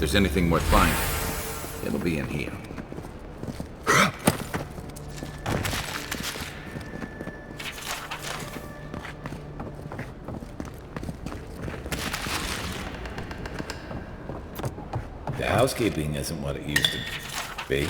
there's anything worth finding, it'll be in here. The housekeeping isn't what it used to be.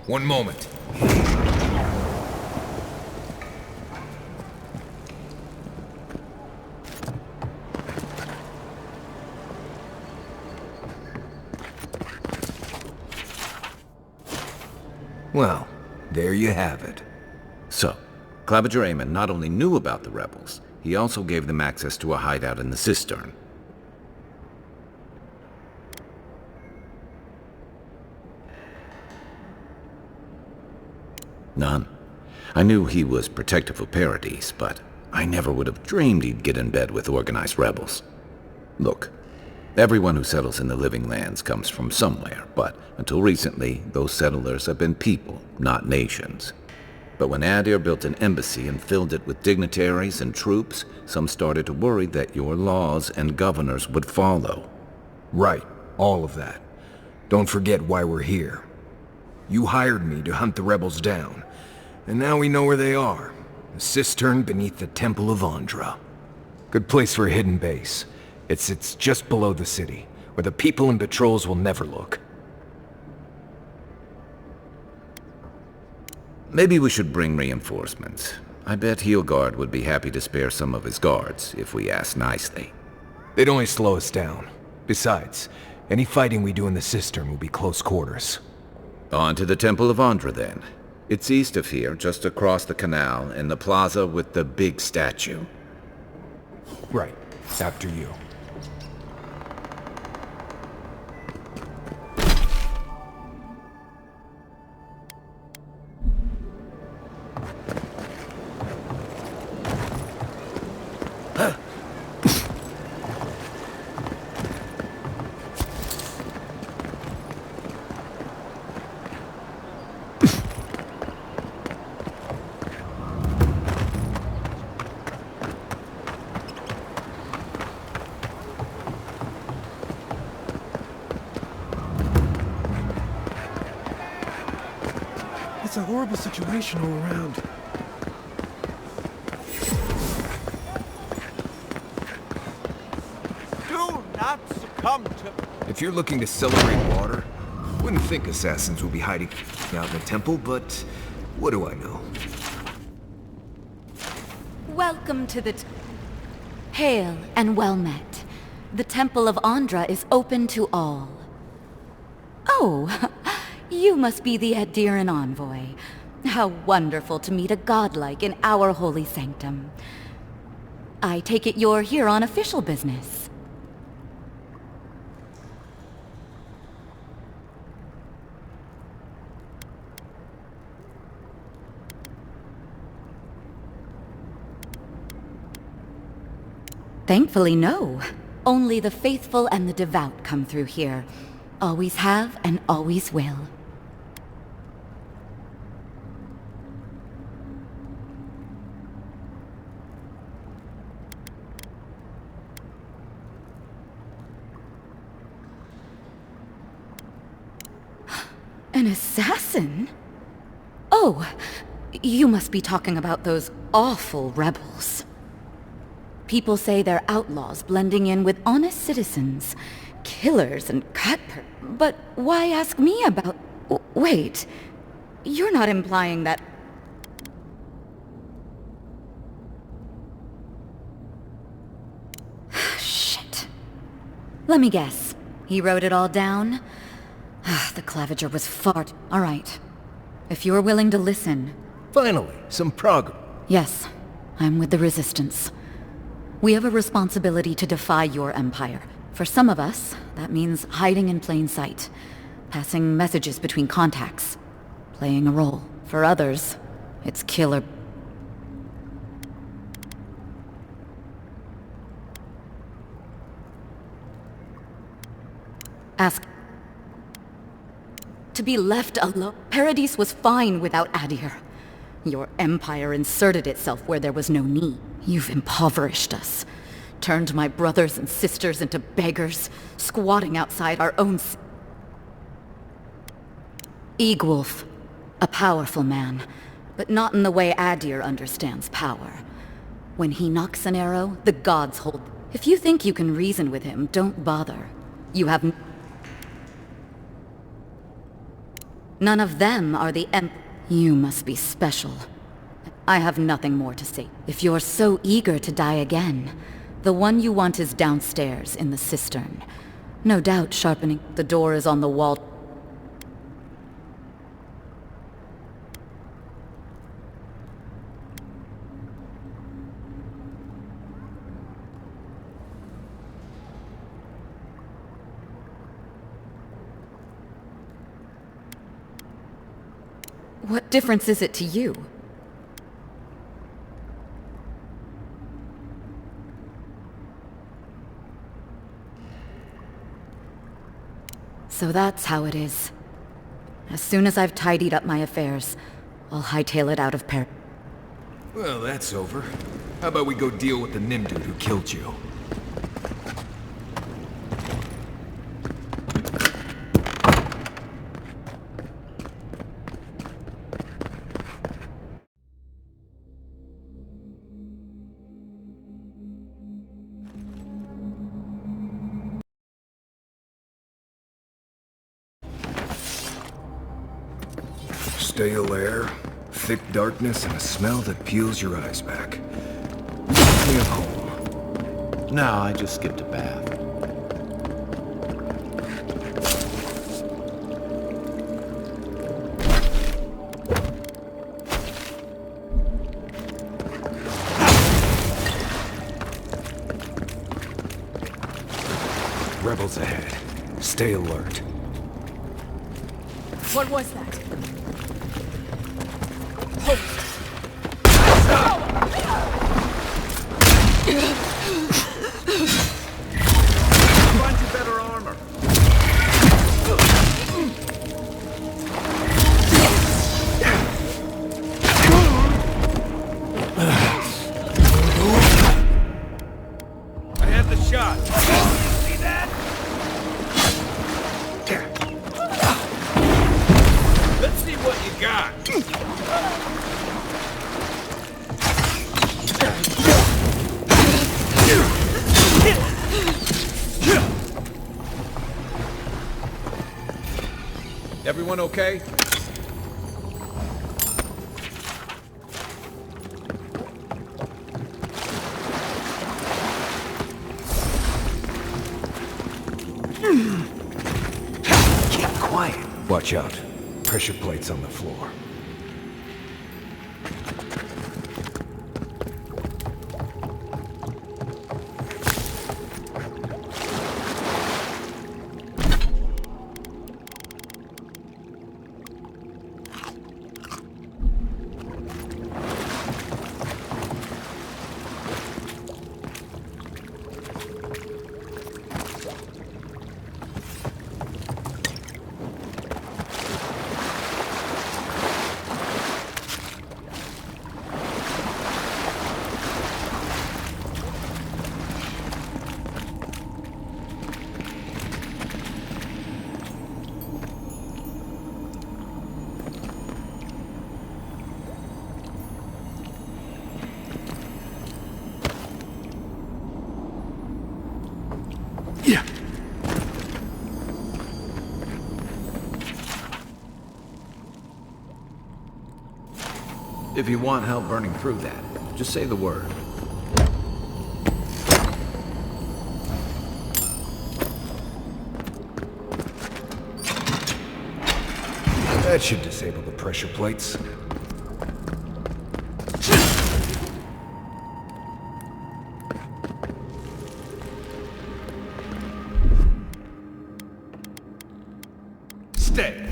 One moment. Well, there you have it. So, Claviger Amon not only knew about the rebels, he also gave them access to a hideout in the cistern. None. I knew he was protective of Paradise, but I never would have dreamed he'd get in bed with organized rebels. Look, everyone who settles in the Living Lands comes from somewhere, but until recently, those settlers have been people, not nations. But when Adir built an embassy and filled it with dignitaries and troops, some started to worry that your laws and governors would follow. Right, all of that. Don't forget why we're here. You hired me to hunt the rebels down, and now we know where they are. A cistern beneath the Temple of Andra. Good place for a hidden base. It sits just below the city, where the people and patrols will never look. Maybe we should bring reinforcements. I bet Heelguard would be happy to spare some of his guards, if we ask nicely. They'd only slow us down. Besides, any fighting we do in the cistern will be close quarters. On to the Temple of Andra, then. It's east of here, just across the canal, in the plaza with the big statue. Right. After you. It's a horrible situation all around. Do not succumb to... If you're looking to celebrate water, wouldn't think assassins would be hiding out in the temple, but what do I know? Welcome to the... Hail and well met. The Temple of Andra is open to all. Oh, you must be the Adiran envoy. How wonderful to meet a godlike in our holy sanctum. I take it you're here on official business. Thankfully, no. Only the faithful and the devout come through here. Always have and always will. An assassin? Oh, You must be talking about those awful rebels. People say they're outlaws blending in with honest citizens, killers and cutthroats. But why ask me about... Wait, you're not implying that... Shit. Let me guess. He wrote it all down? The claviger was far too... All right. If you're willing to listen... Finally, some progress. Yes, I'm with the Resistance. We have a responsibility to defy your empire. For some of us, that means hiding in plain sight, passing messages between contacts, playing a role. For others, it's killer. Ask... To be left alone. Paradis was fine without Adir. Your empire inserted itself where there was no need. You've impoverished us. Turned my brothers and sisters into beggars, squatting outside our own... Eagwolf. A powerful man, but not in the way Adir understands power. When he knocks an arrow, the gods hold... If you think you can reason with him, don't bother. You have... None of them are the You must be special. I have nothing more to say. If you're so eager to die again, the one you want is downstairs in the cistern. No doubt sharpening. The door is on the wall. What difference is it to you? So that's how it is. As soon as I've tidied up my affairs, I'll hightail it out of Paris. Well, that's over. How about we go deal with the Nim dude who killed you? Stale air, thick darkness, and a smell that peels your eyes back. Me of home. No, I just skipped a bath. Rebels ahead. Stay alert. What was that? Find you better armor. I had the shot. See that? Let's see what you got. Everyone okay? Keep quiet. Watch out. Pressure plates on the floor. If you want help burning through that, just say the word. That should disable the pressure plates. Stay.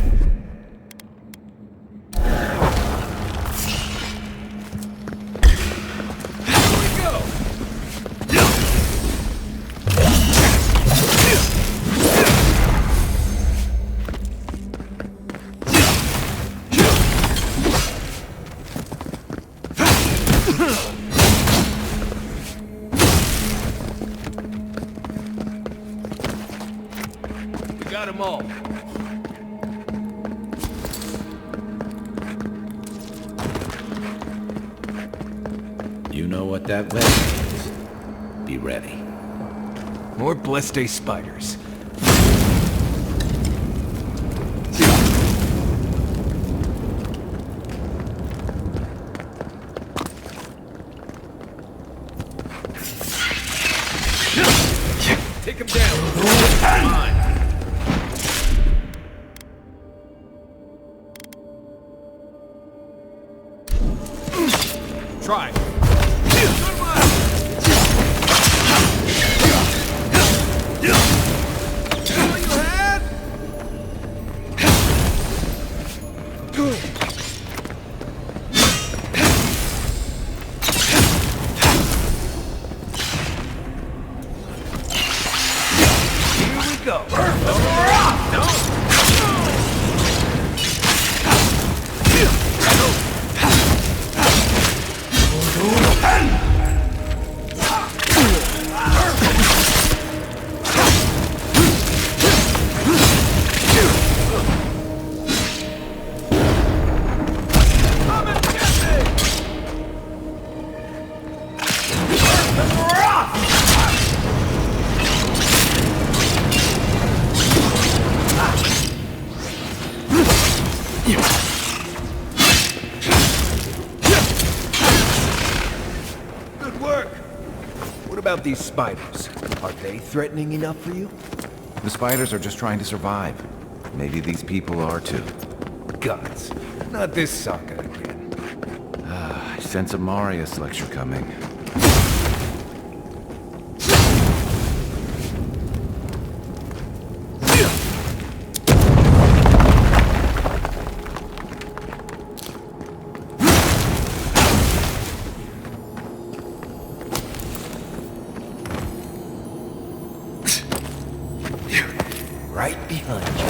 Got them all. You know what that weapon is. Be ready. More Bleste spiders. Take him down. Try. Good work. What about these spiders? Are they threatening enough for you? The spiders are just trying to survive. Maybe these people are too. Gods. Not this saga again. I sense a Marius lecture coming. Right behind you.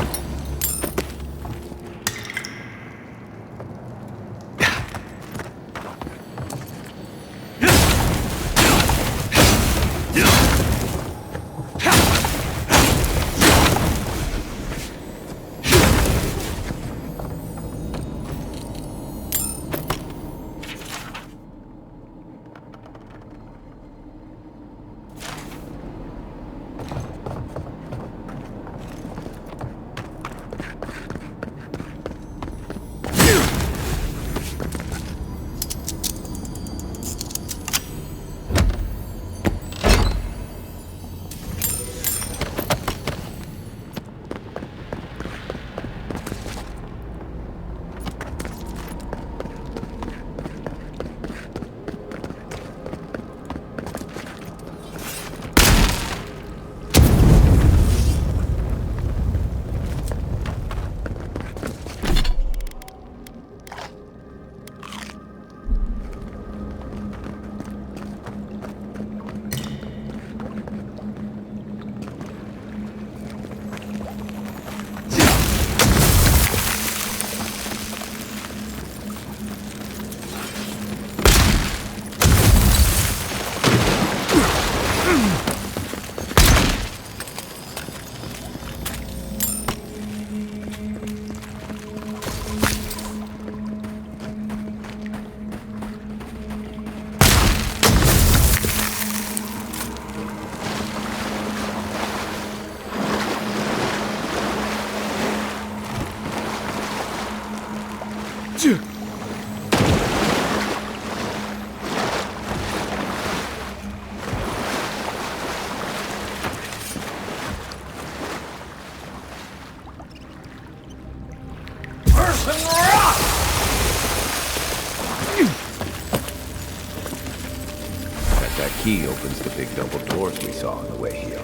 key opens the big double doors we saw on the way here.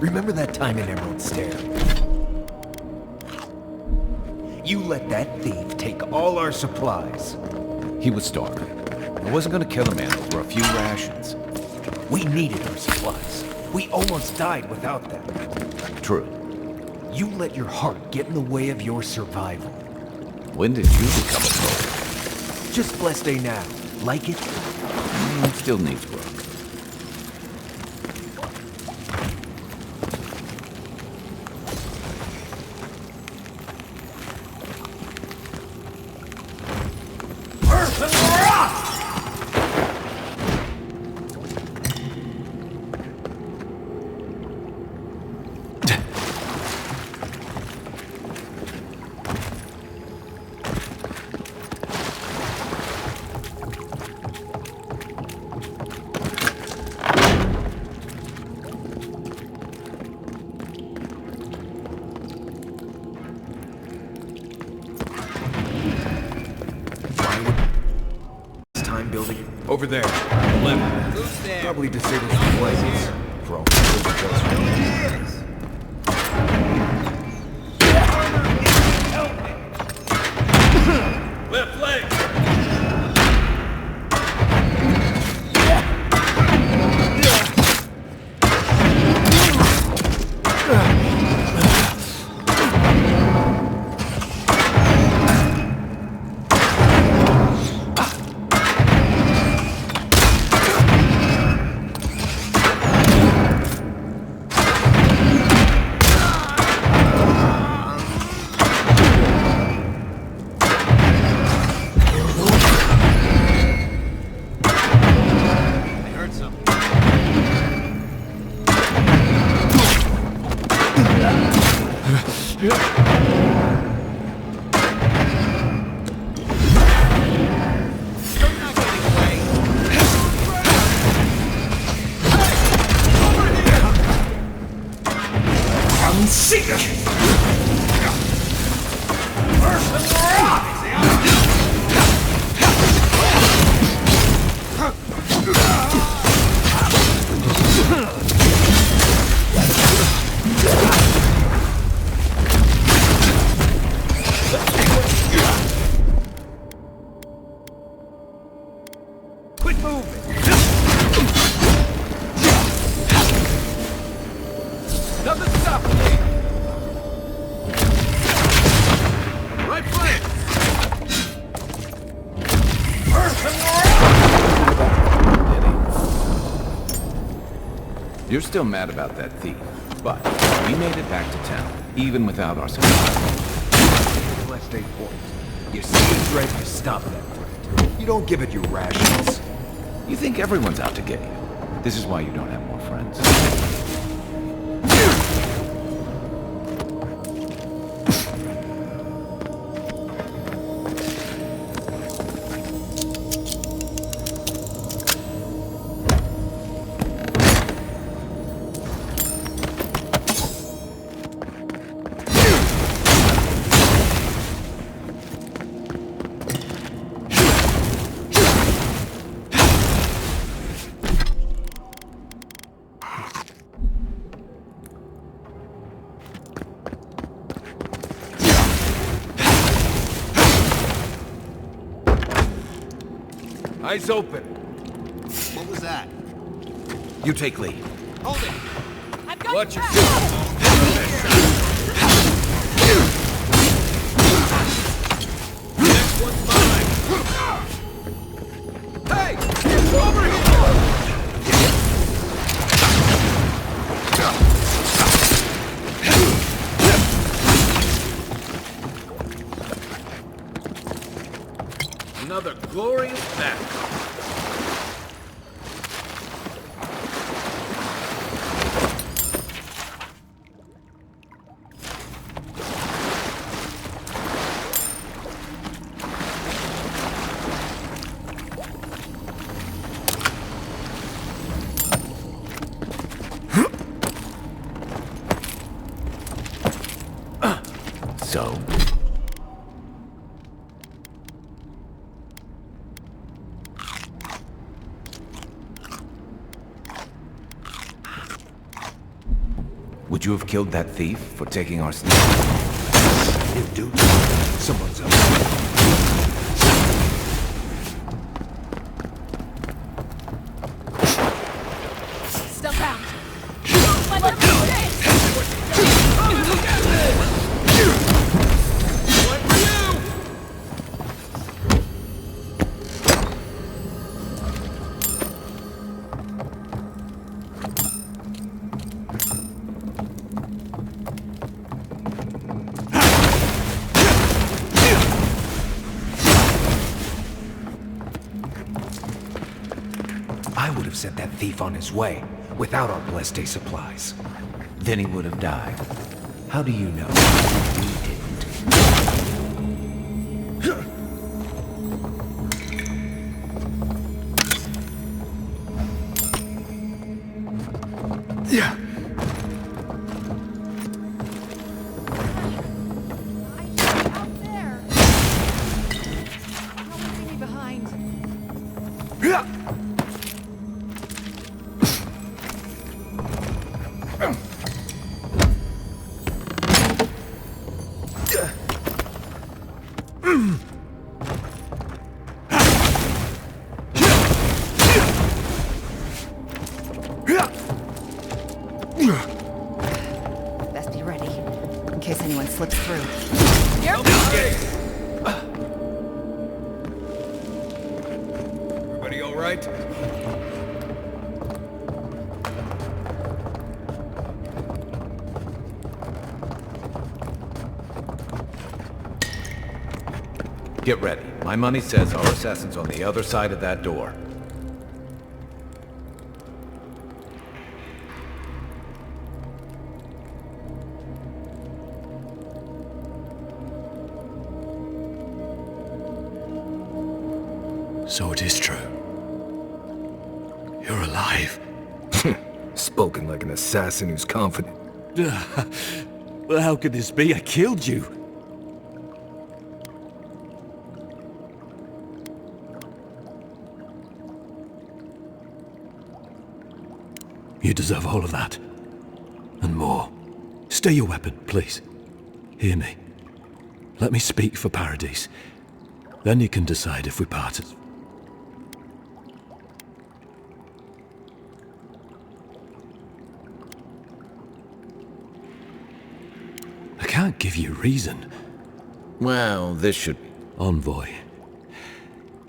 Remember that time in Emerald Stair? You let that thief take all our supplies. He was starving. I wasn't gonna kill a man over a few rations. We needed our supplies. We almost died without them. True. You let your heart get in the way of your survival. When did you become a poet? Just blessed day now. Like it? Still needs work. Over there. Left. Who's there? Probably disabled some lights. For all Left leg! Quit moving! Nothing stopping me! Right flank! You're still mad about that thief, but we made it back to town, even without our supplies. Let's stay point. You see it right, you stop that threat. You don't give it your rations. You think everyone's out to get you. This is why you don't have more friends. Eyes open. What was that? You take lead. Hold it! I've got Watch your your Next one's mine. Hey! It's over here! another glorious battle. So, would you have killed that thief for taking our stuff? You dude. Someone's up. Step out. Let them I would have sent that thief on his way, without our Bleste supplies. Then he would have died. How do you know? We didn't. Yeah. out there. Don't leave me behind. Best be ready, in case anyone slips through. Here. Everybody all right? Get ready. My money says our assassin's on the other side of that door. So it is true. You're alive. Spoken like an assassin who's confident. Well, how could this be? I killed you. You deserve all of that. And more. Stay your weapon, please. Hear me. Let me speak for Paradise. Then you can decide if we part as... I can't give you reason. Well, this should... Envoy.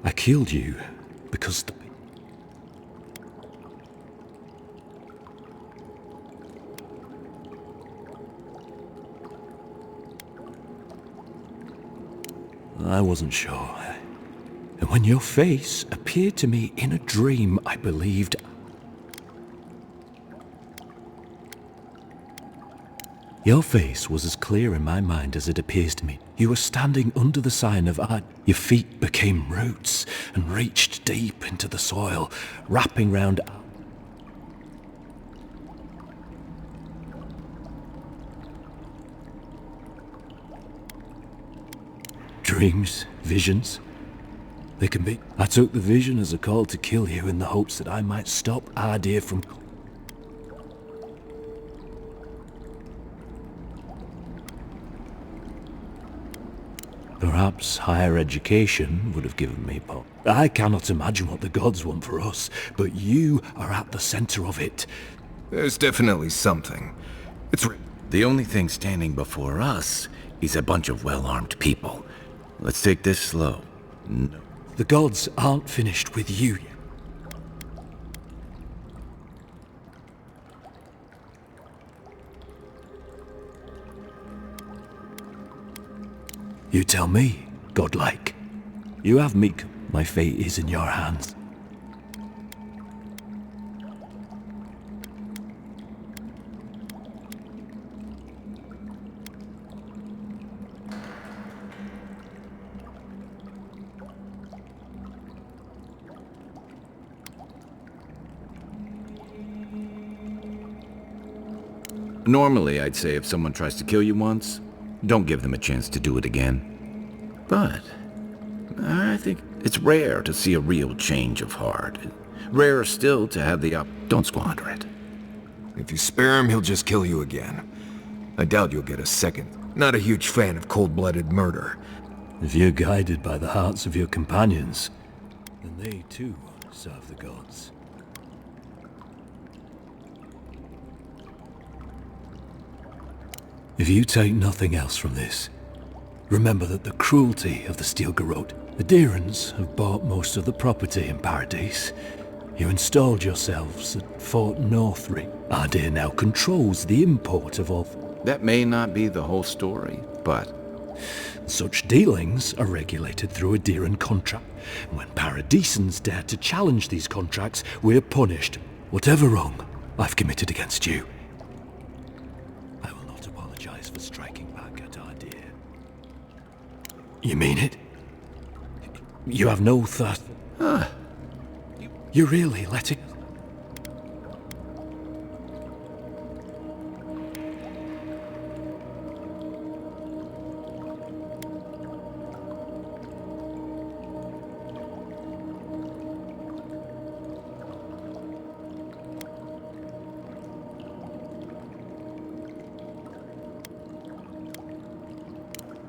I killed you because the... I wasn't sure. And when your face appeared to me in a dream, I believed... Your face was as clear in my mind as it appears to me. You were standing under the sign of art. Your feet became roots and reached deep into the soil, wrapping round... Dreams, visions, they can be. I took the vision as a call to kill you in the hopes that I might stop Ardir from... Perhaps higher education would have given me pop. I cannot imagine what the gods want for us, but you are at the center of it. There's definitely something. It's... The only thing standing before us is a bunch of well-armed people. Let's take this slow. No. The gods aren't finished with you yet. You tell me, godlike. You have me. My fate is in your hands. Normally, I'd say if someone tries to kill you once, don't give them a chance to do it again. But I think it's rare to see a real change of heart. Rarer still to have the Don't squander it. If you spare him, he'll just kill you again. I doubt you'll get a second. Not a huge fan of cold-blooded murder. If you're guided by the hearts of your companions, then they too serve the gods. If you take nothing else from this, remember that the cruelty of the Steel Garrote. The Deerans have bought most of the property in Paradise. You installed yourselves at Fort Northry. Ardir now controls the import of all. That may not be the whole story, but Such dealings are regulated through a Deeran contract. When Paradisans dare to challenge these contracts, we're punished. Whatever wrong I've committed against you, I will not apologize for striking back at Ardir. You mean it? You have no thought? You really let it...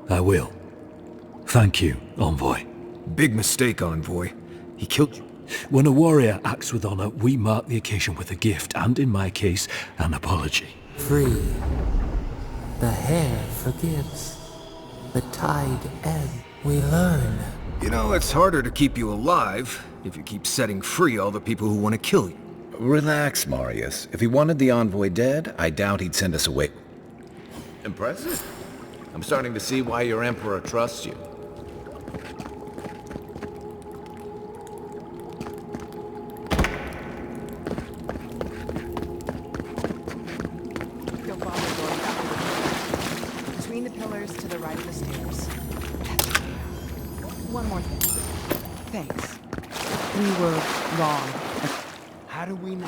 I will. Thank you, Envoy. Big mistake, Envoy. He killed you. When a warrior acts with honor, we mark the occasion with a gift, and in my case, an apology. Free. The hair forgives. The tide ebbs. We learn. You know, it's harder to keep you alive if you keep setting free all the people who want to kill you. relax, Marius. If he wanted the envoy dead, I doubt he'd send us away. Impressive. I'm starting to see why your emperor trusts you. Don't bother going back to the pillars. Between the pillars to the right of the stairs. One more thing. Thanks. We were wrong. How do we know?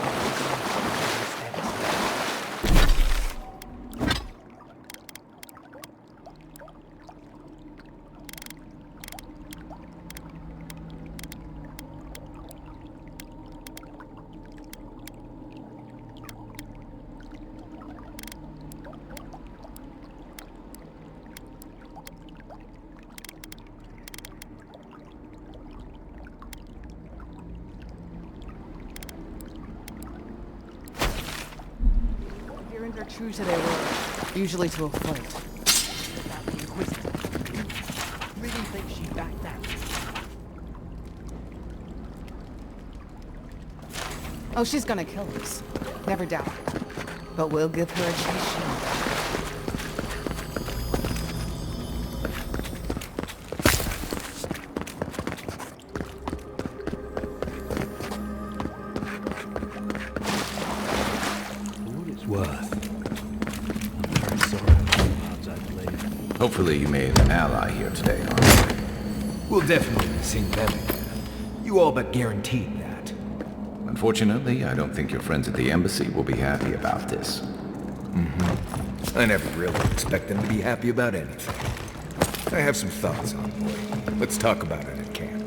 Are true to their word, usually to a fault. Really think she backed that? Oh, she's gonna kill us. Never doubt it. But we'll give her a chance. Hopefully you made an ally here today, Envoy. We'll definitely be seeing them again. You all but guaranteed that. Unfortunately, I don't think your friends at the embassy will be happy about this. I never really expect them to be happy about anything. I have some thoughts, Envoy. Let's talk about it at camp.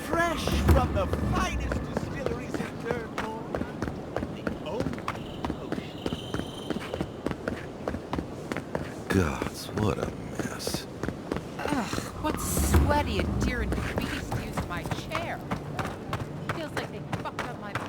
Fresh from the finest distilleries in Third Lord. The only ocean. Gods, what a mess. Ugh, what sweaty adherent beast used my chair? Feels like they fucked up my foot.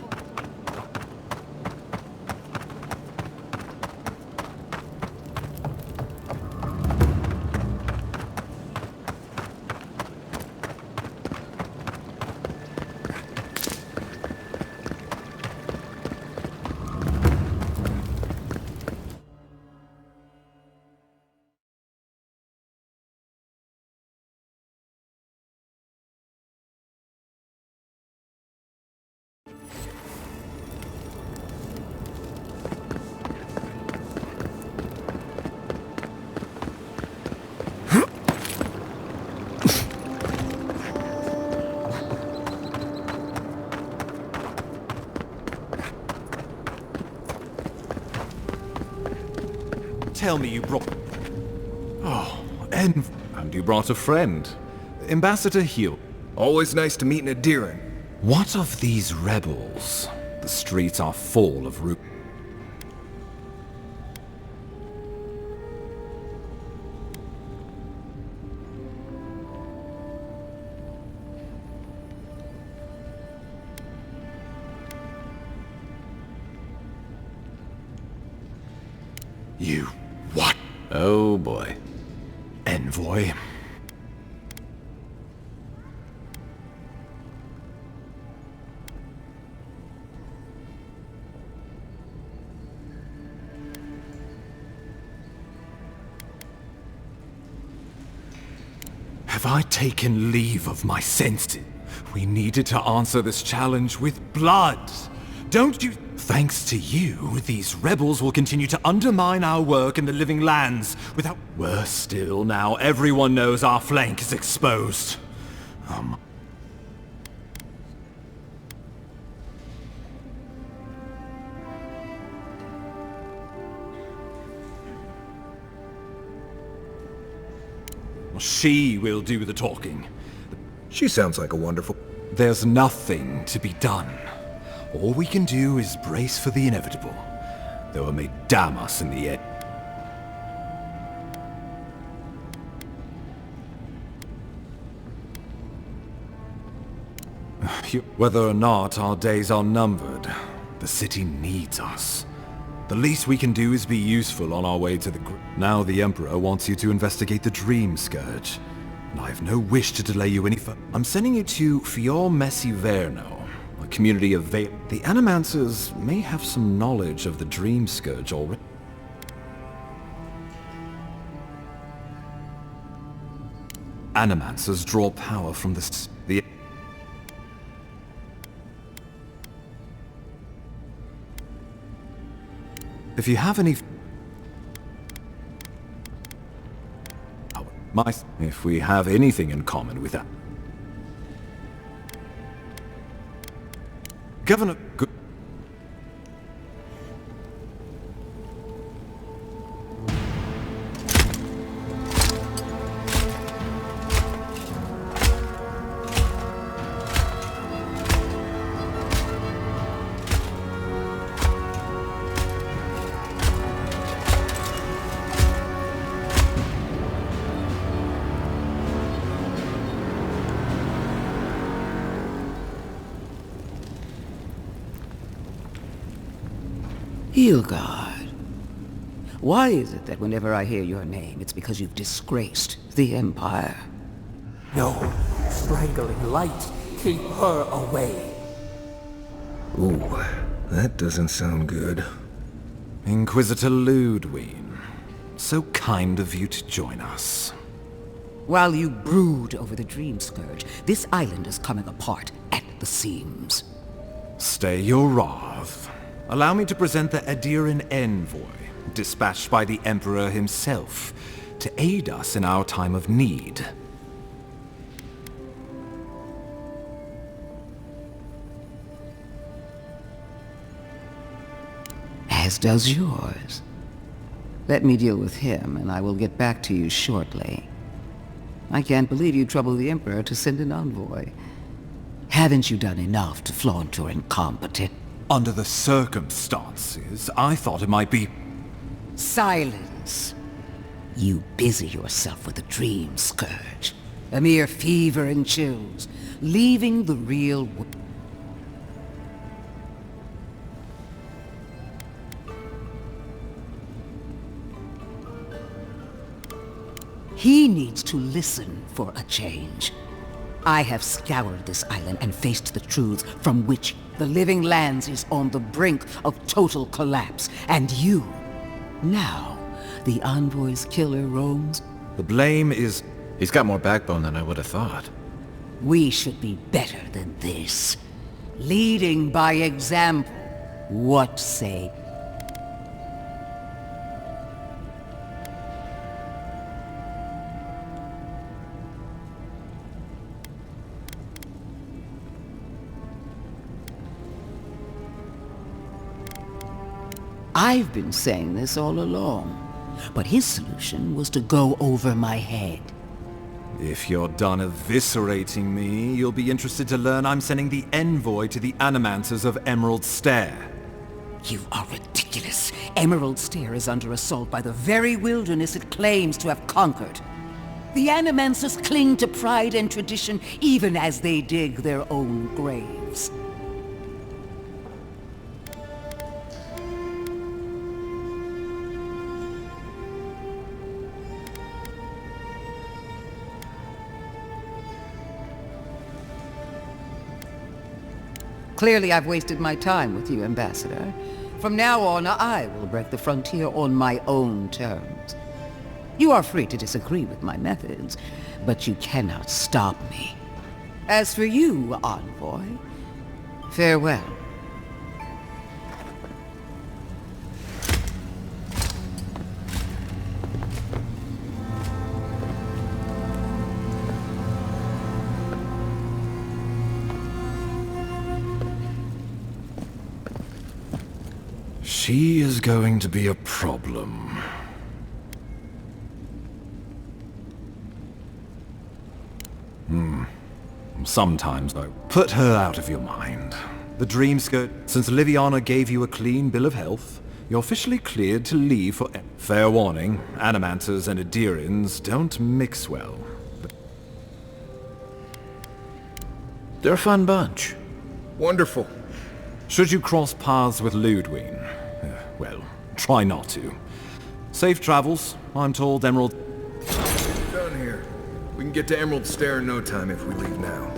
Tell me you brought... Oh, and you brought a friend. Ambassador Hill. Always nice to meet an Adheran. What of these rebels? The streets are full of You... what? Oh boy. Envoy? Have I taken leave of my senses? We needed to answer this challenge with blood. Don't you... Thanks to you, these rebels will continue to undermine our work in the Living Lands without... Worse still, now everyone knows our flank is exposed. She will do the talking. She sounds like a wonderful... There's nothing to be done. All we can do is brace for the inevitable, though it may damn us in the end. Whether or not our days are numbered, the city needs us. The least we can do is be useful on our way to the... Now the Emperor wants you to investigate the Dreamscourge, and I have no wish to delay you any further. I'm sending you to Fior Messiverno, a community of the Animancers may have some knowledge of the Dreamscourge already. Animancers draw power from the If you have any... If we have anything in common with that... Governor... Hilgard. Why is it that whenever I hear your name, it's because you've disgraced the Empire? No. Strangling light. Keep her away. Ooh, that doesn't sound good. Inquisitor Ludwig, so kind of you to join us. While you brood over the Dreamscourge, this island is coming apart at the seams. Stay your wrath. Allow me to present the Adheran envoy, dispatched by the Emperor himself, to aid us in our time of need. As does yours. Let me deal with him, and I will get back to you shortly. I can't believe you troubled the Emperor to send an envoy. Haven't you done enough to flaunt your incompetence? Under the circumstances, I thought it might be... Silence. You busy yourself with the Dreamscourge. A mere fever and chills, leaving the real world. He needs to listen for a change. I have scoured this island and faced the truths from which the living lands is on the brink of total collapse. And you, now, the Envoy's killer roams. The blame is... He's got more backbone than I would have thought. We should be better than this. Leading by example. What say? I've been saying this all along, but his solution was to go over my head. If you're done eviscerating me, you'll be interested to learn I'm sending the envoy to the animancers of Emerald Stair. You are ridiculous. Emerald Stair is under assault by the very wilderness it claims to have conquered. The animancers cling to pride and tradition even as they dig their own graves. Clearly, I've wasted my time with you, Ambassador. From now on, I will break the frontier on my own terms. You are free to disagree with my methods, but you cannot stop me. As for you, Envoy, farewell. She is going to be a problem. Sometimes, though. Put her out of your mind. The Dreamscourge... Since Liviana gave you a clean bill of health, you're officially cleared to leave for... Fair warning, Animancers and Adirians don't mix well. They're a fun bunch. Wonderful. Should you cross paths with Ludwig, well, try not to. Safe travels. I'm told Emerald... Done here. We can get to Emerald Stair in no time if we leave now.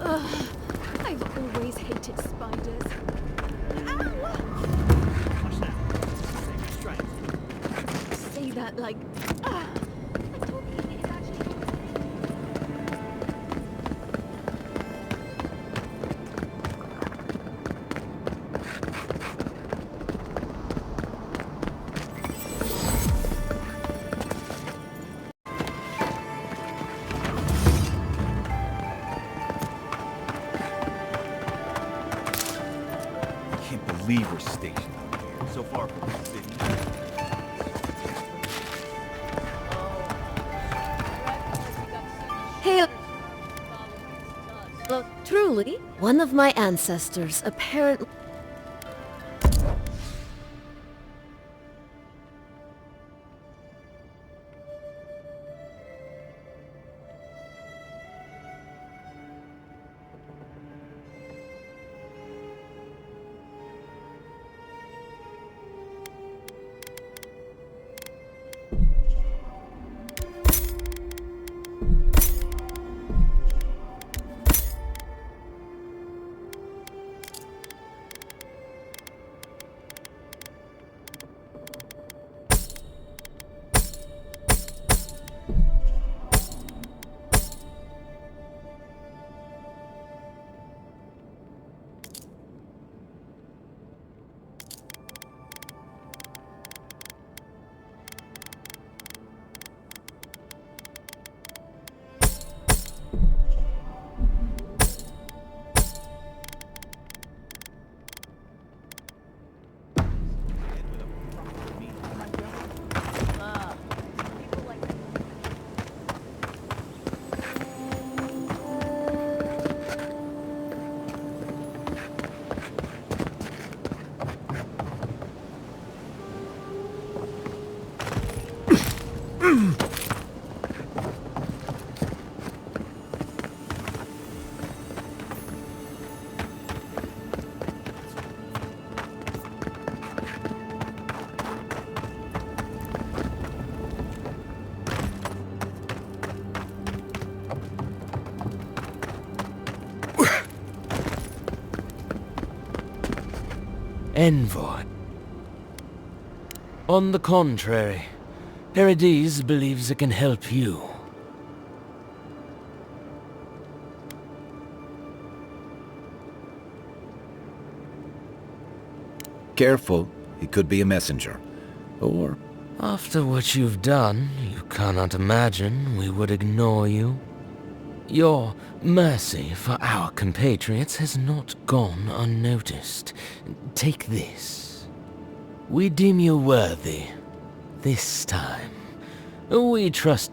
I've always hated spiders. Say that like... believe we're stationed out here. So far from the city. Hail! Look, truly, one of my ancestors apparently... Envoy. On the contrary, Paradise believes it can help you. Careful, he could be a messenger. Or... After what you've done, you cannot imagine we would ignore you. Your mercy for our compatriots has not gone unnoticed. Take this. We deem you worthy. This time. We trust...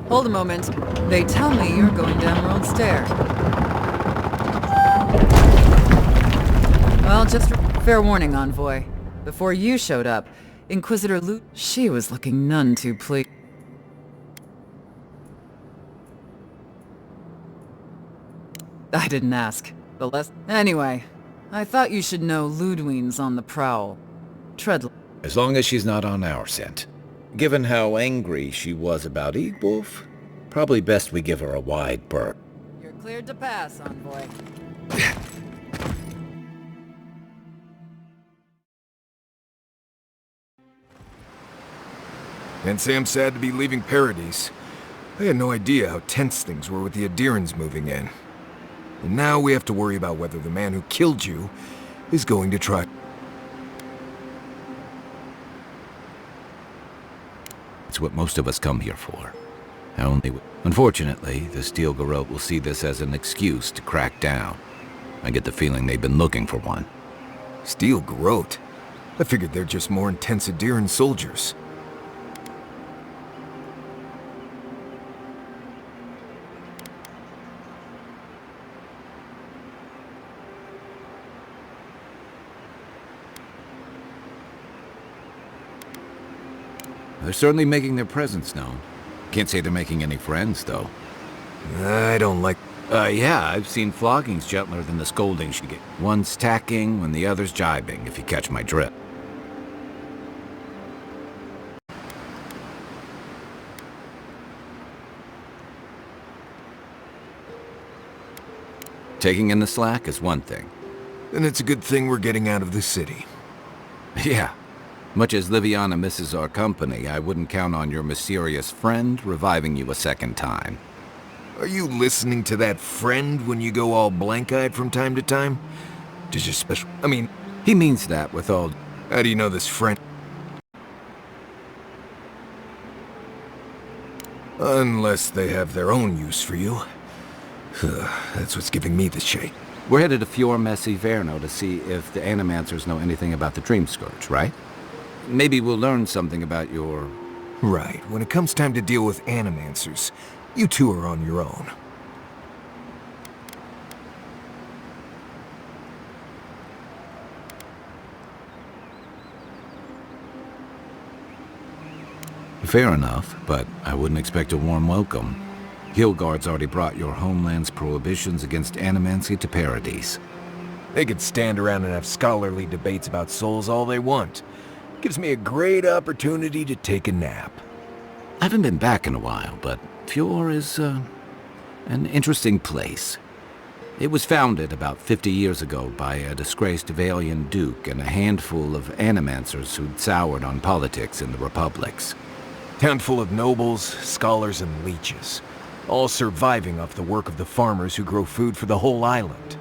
Hold a moment. They tell me you're going down World Stair. Well, just fair warning, Envoy. Before you showed up, Inquisitor Lu... She was looking none too pleased. I didn't ask. The less... Anyway, I thought you should know Ludwine's on the prowl. Tread... As long as she's not on our scent. Given how angry she was about Eagwolf, probably best we give her a wide berth. You're cleared to pass, Envoy. Can't say I'm sad to be leaving Paradise. I had no idea how tense things were with the Adherans moving in. And now we have to worry about whether the man who killed you is going to try... It's what most of us come here for. Unfortunately, the Steel Garrote will see this as an excuse to crack down. I get the feeling they've been looking for one. Steel Garrote? I figured they're just more intense Adheran soldiers. They're certainly making their presence known. Can't say they're making any friends, though. I don't like... Yeah, I've seen floggings gentler than the scoldings you get. One's tacking when the other's jibing, if you catch my drift. Taking in the slack is one thing. Then it's a good thing we're getting out of the city. Yeah. Much as Liviana misses our company, I wouldn't count on your mysterious friend reviving you a second time. Are you listening to that friend when you go all blank-eyed from time to time? Does your special... I mean... He means that with all... How do you know this friend? Unless they have their own use for you. That's what's giving me the shake. We're headed to Fior Messi Verno to see if the Animancers know anything about the Dreamscourge, right? Maybe we'll learn something about your... Right. When it comes time to deal with Animancers, you two are on your own. Fair enough, but I wouldn't expect a warm welcome. Hillguard's already brought your homeland's prohibitions against animancy to Paradise. They could stand around and have scholarly debates about souls all they want. Gives me a great opportunity to take a nap. I haven't been back in a while, but Fior is, an interesting place. It was founded about 50 years ago by a disgraced Valian duke and a handful of animancers who'd soured on politics in the republics. Town full of nobles, scholars, and leeches. All surviving off the work of the farmers who grow food for the whole island.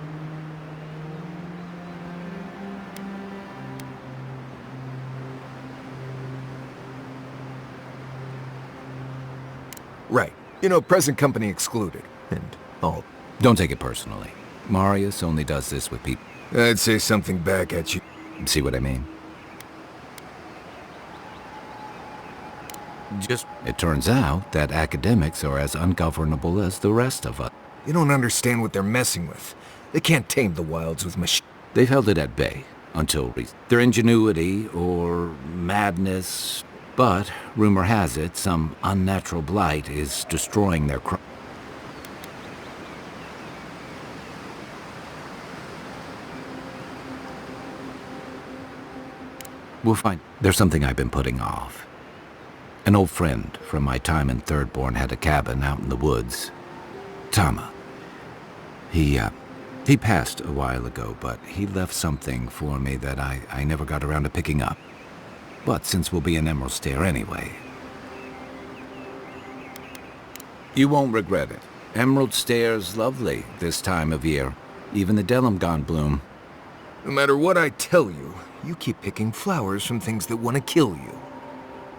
Right. You know, present company excluded. And all. Don't take it personally. Marius only does this with people. I'd say something back at you. See what I mean? It turns out that academics are as ungovernable as the rest of us. You don't understand what they're messing with. They can't tame the wilds with They've held it at bay until their ingenuity or madness, but rumor has it some unnatural blight is destroying their We'll find. There's something I've been putting off. An old friend from my time in Thirdborn had a cabin out in the woods. Tama. He passed a while ago, but he left something for me that I never got around to picking up. But since we'll be in Emerald Stair anyway... You won't regret it. Emerald Stair's lovely this time of year. Even the Delimgon bloom. No matter what I tell you, you keep picking flowers from things that want to kill you.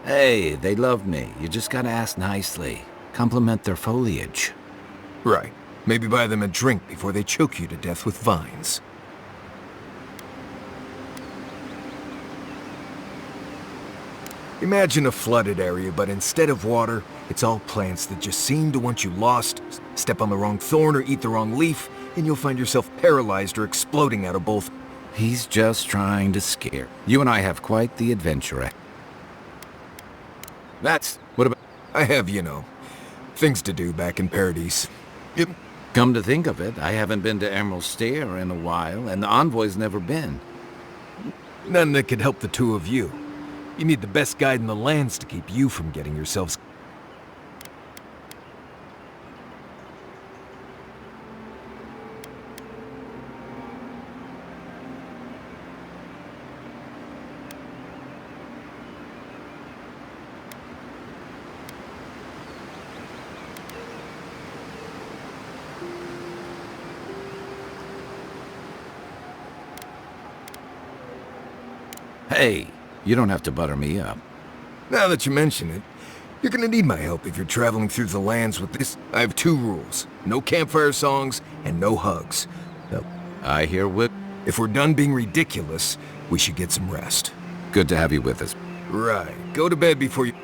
Hey, they love me. You just gotta ask nicely. Compliment their foliage. Right. Maybe buy them a drink before they choke you to death with vines. Imagine a flooded area, but instead of water, it's all plants that just seem to want you lost. Step on the wrong thorn or eat the wrong leaf, and you'll find yourself paralyzed or exploding out of both. He's just trying to scare. You and I have quite the adventure. What about... I have, you know, things to do back in Paradise. Yep. Come to think of it, I haven't been to Emerald Stair in a while, and the envoy's never been. None that could help the two of you. You need the best guide in the lands to keep you from getting yourselves... Hey, you don't have to butter me up. Now that you mention it, you're gonna need my help if you're traveling through the lands with this. I have 2 rules. No campfire songs, and no hugs. No. I hear If we're done being ridiculous, we should get some rest. Good to have you with us. Right. Go to bed before you...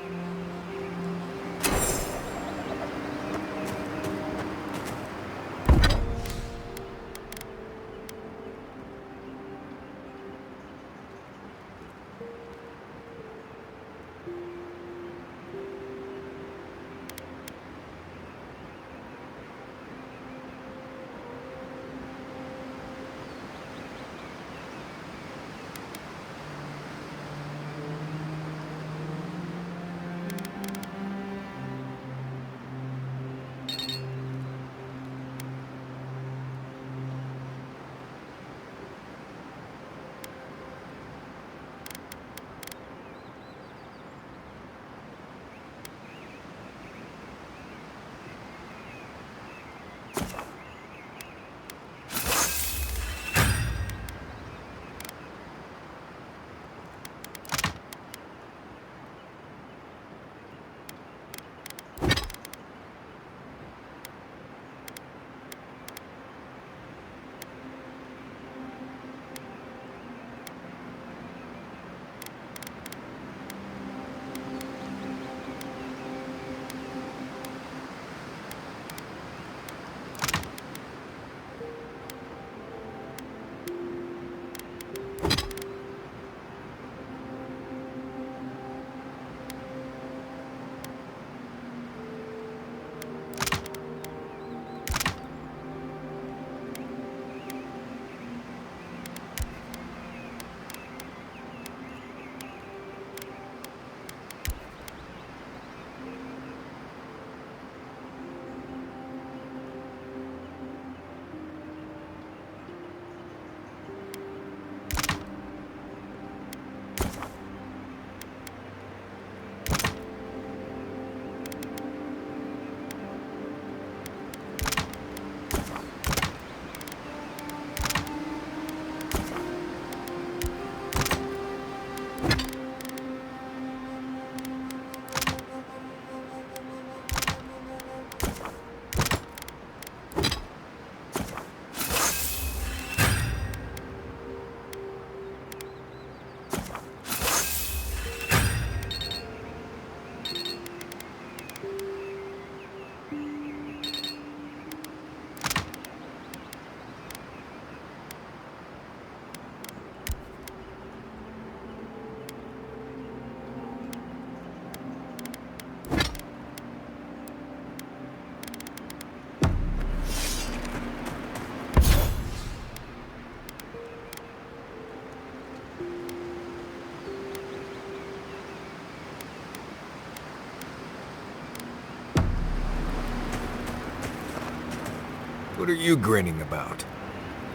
What are you grinning about?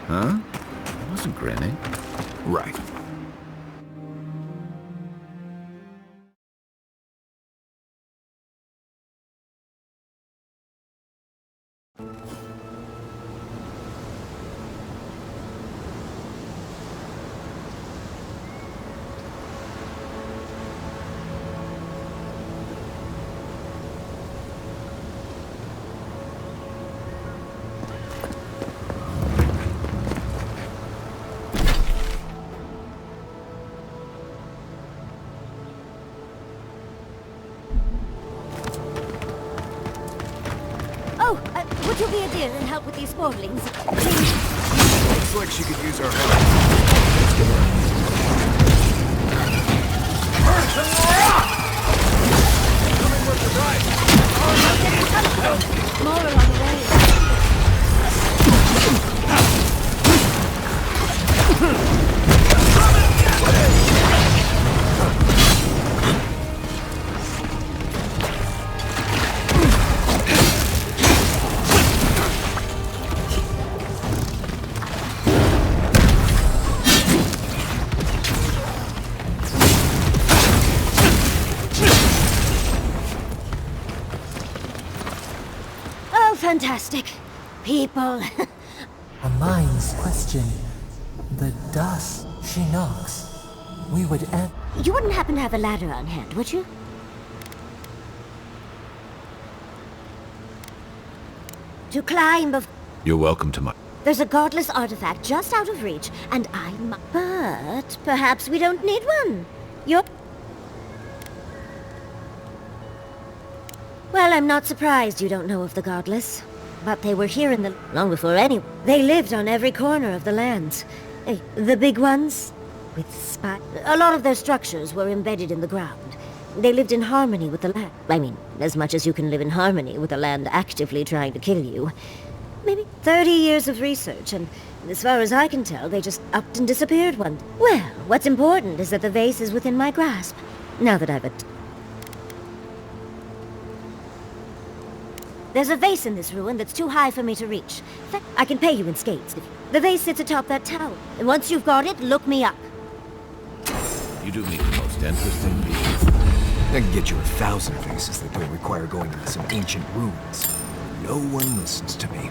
Huh? I wasn't grinning. Right. Would you be a dear and help with these sportlings? Looks like she could use our help. Let's give her Coming with the right! More along the way. Fantastic. People. A mind's question. The dust she knocks. We would end. You wouldn't happen to have a ladder on hand, would you? To climb of... You're welcome to my... There's a godless artifact just out of reach, and But perhaps we don't need one. You're... Well, I'm not surprised you don't know of the godless. But they were here in the... long before anyone. They lived on every corner of the lands. The big ones? With a lot of their structures were embedded in the ground. They lived in harmony with the land. I mean, as much as you can live in harmony with a land actively trying to kill you. Maybe 30 years of research, and as far as I can tell, they just upped and disappeared one day. Well, what's important is that the vase is within my grasp. Now that I've... There's a vase in this ruin that's too high for me to reach. In fact, I can pay you in skates. The vase sits atop that tower. And once you've got it, look me up. You do meet the most interesting people. I can get you 1,000 vases that don't require going into some ancient ruins. No one listens to me.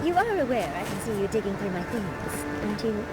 You are aware I can see you digging through my things, aren't you?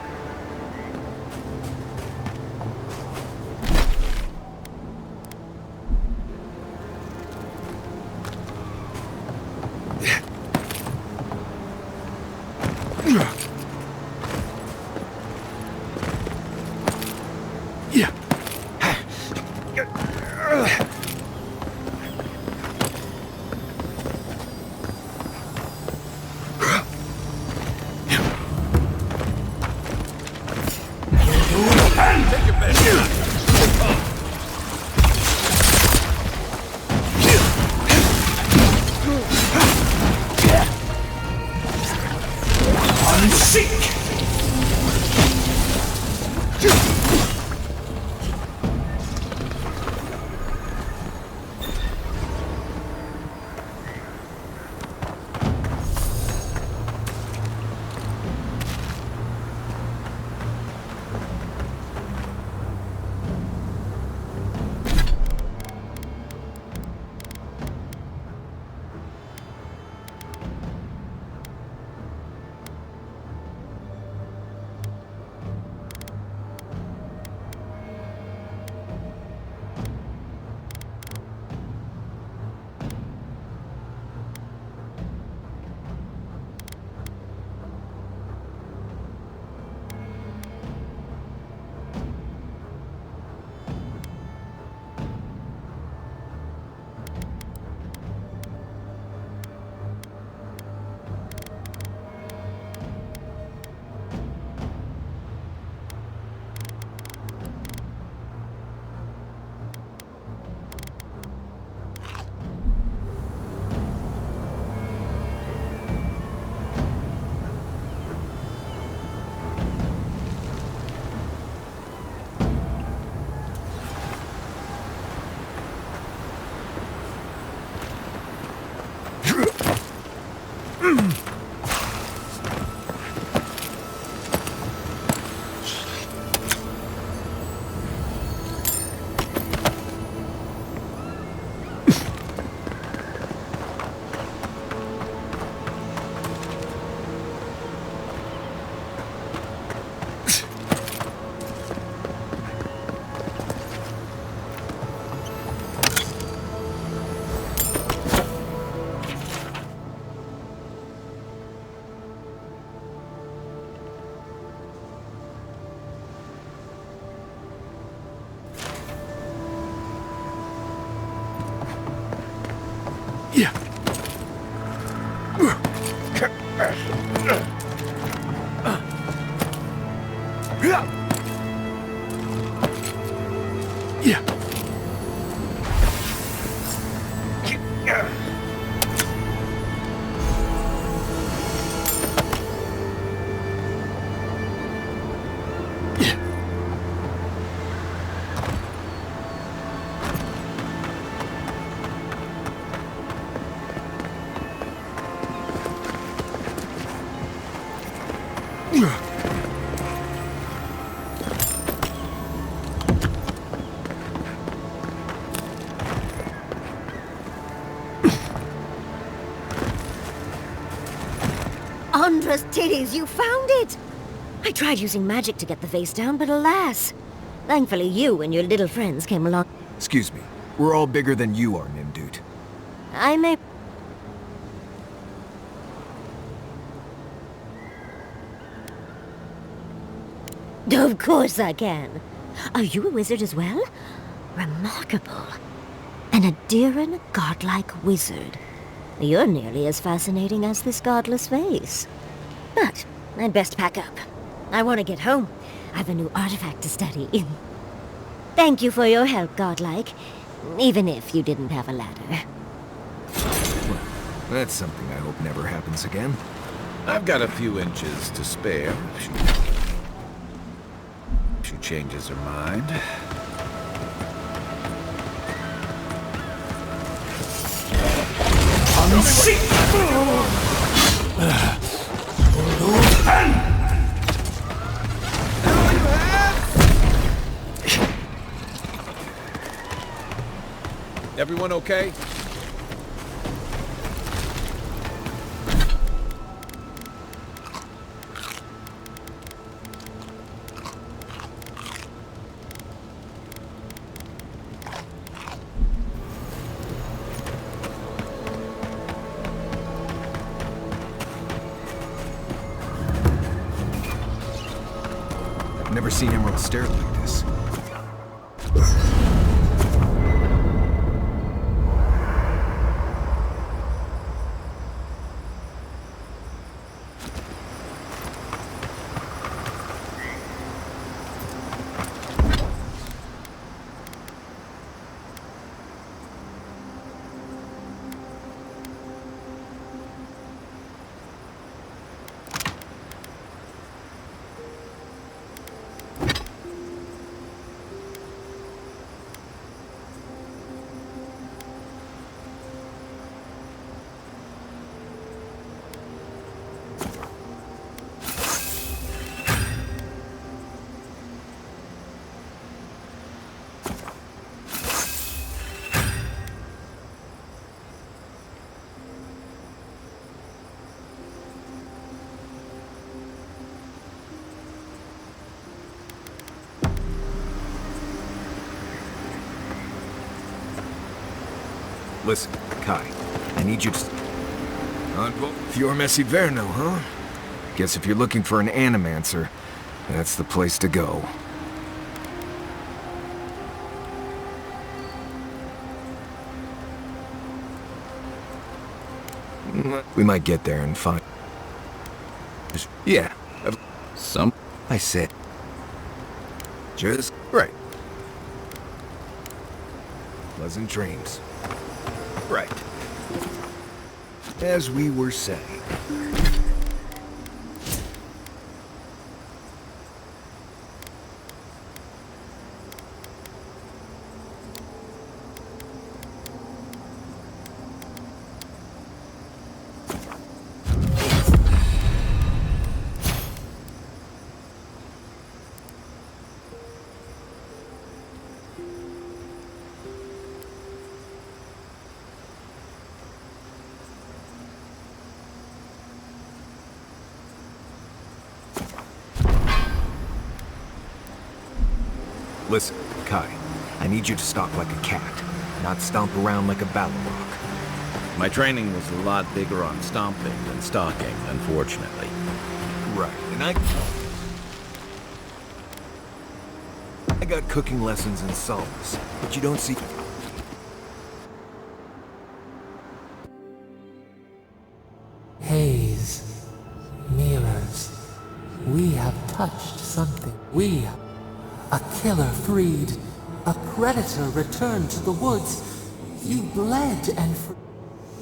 Andra's titties, you found it! I tried using magic to get the vase down, but alas. Thankfully you and your little friends came along. Excuse me. We're all bigger than you are, Nimdude. I may... Of course I can. Are you a wizard as well? Remarkable. An Adiran godlike wizard. You're nearly as fascinating as this godless vase. But I'd best pack up. I want to get home. I've a new artifact to study. Thank you for your help, godlike. Even if you didn't have a ladder. Well, that's something I hope never happens again. I've got a few inches to spare if she changes her mind. Everyone okay? I've never seen Emerald stare like this. Listen, Kai, I need you to... Fior Messi Verno, huh? Guess if you're looking for an animancer, that's the place to go. We might get there and find... Yeah. Some... I said... Just... Right. Pleasant dreams. Right. As we were saying. Listen, Kai, I need you to stalk like a cat, not stomp around like a Balrog. My training was a lot bigger on stomping than stalking, unfortunately. Right, and I got cooking lessons in solace, but you don't see... Haze. touched something. We, a killer freed, a predator returned to the woods. He bled and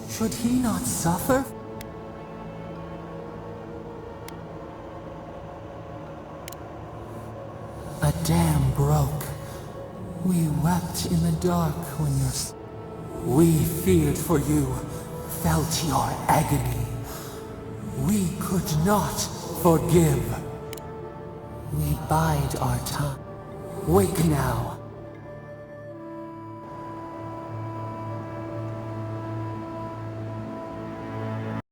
should he not suffer? A dam broke. We wept in the dark when we feared for you, felt your agony. We could not forgive. We bide our time. Wake now.